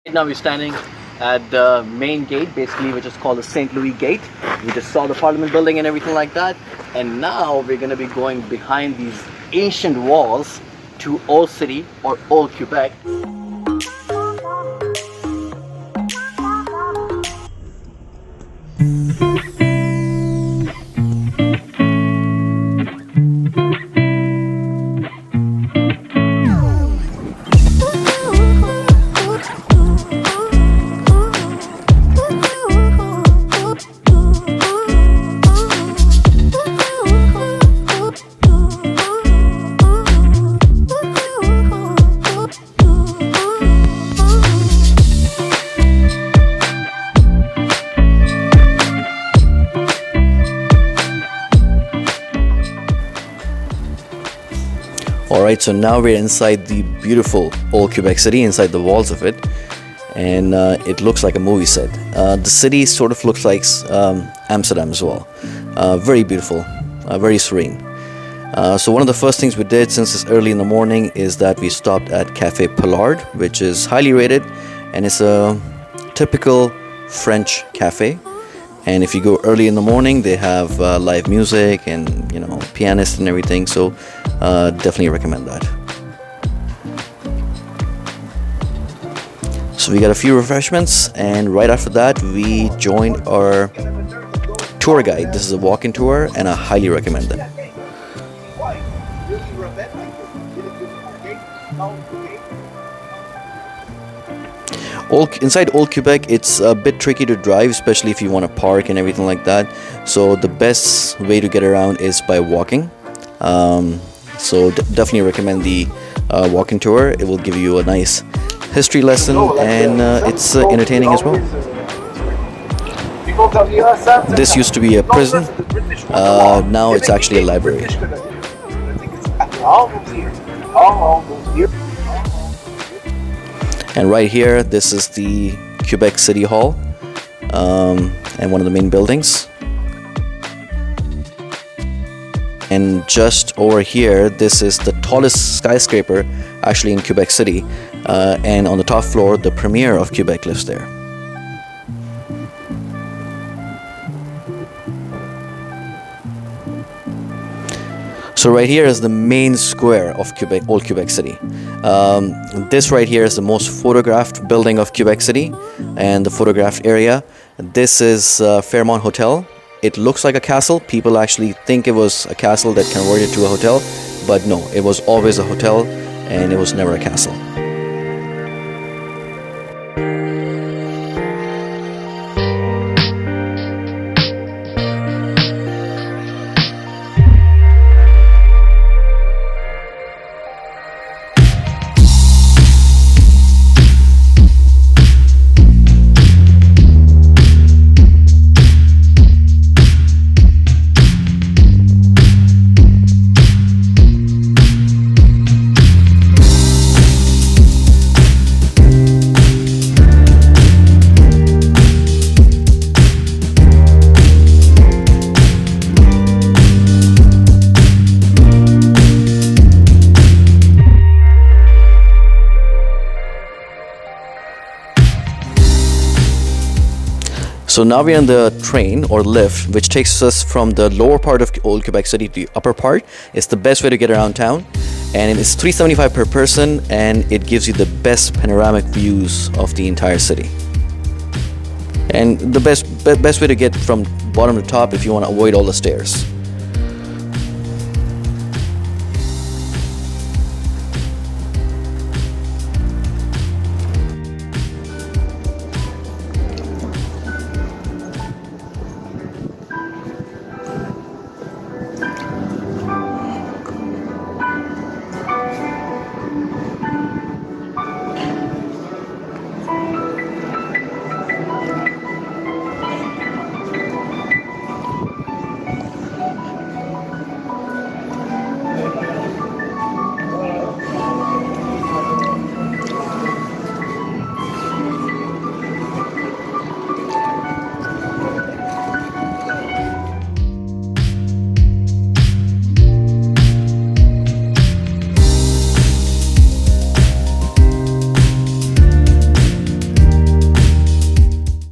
Right now we're standing at the main gate, basically, which is called the St. Louis Gate. We just saw the Parliament building and everything like that. And now we're going to be going behind these ancient walls to Old City or Old Quebec. Alright, so now we're inside the beautiful Old Quebec City, inside the walls of it, and it looks like a movie set. The city sort of looks like Amsterdam as well. Very beautiful, very serene. So one of the first things we did, since it's early in the morning, is that we stopped at Cafe Pollard, which is highly rated, and it's a typical French cafe. And if you go early in the morning, they have live music and pianists and everything. So definitely recommend that. So we got a few refreshments, and right after that, we joined our tour guide. This is a walk-in tour, and I highly recommend it. Inside Old Quebec, it's a bit tricky to drive, especially if you want to park and everything like that. So the best way to get around is by walking. So definitely recommend the walking tour. It will give you a nice history lesson, and it's entertaining as well. This used to be a prison. Now it's actually a library. And right here, this is the Quebec City Hall, and one of the main buildings. And just over here, this is the tallest skyscraper actually in Quebec City. And on the top floor, the Premier of Quebec lives there. So right here is the main square of Old Quebec City. This right here is the most photographed building of Quebec City and the photographed area. This is Fairmont Hotel. It looks like a castle. People actually think it was a castle that converted to a hotel, but no, it was always a hotel and it was never a castle. So now we're on the train or lift, which takes us from the lower part of Old Quebec City to the upper part. It's the best way to get around town, and it's $3.75 per person, and it gives you the best panoramic views of the entire city. And the best way to get from bottom to top if you want to avoid all the stairs.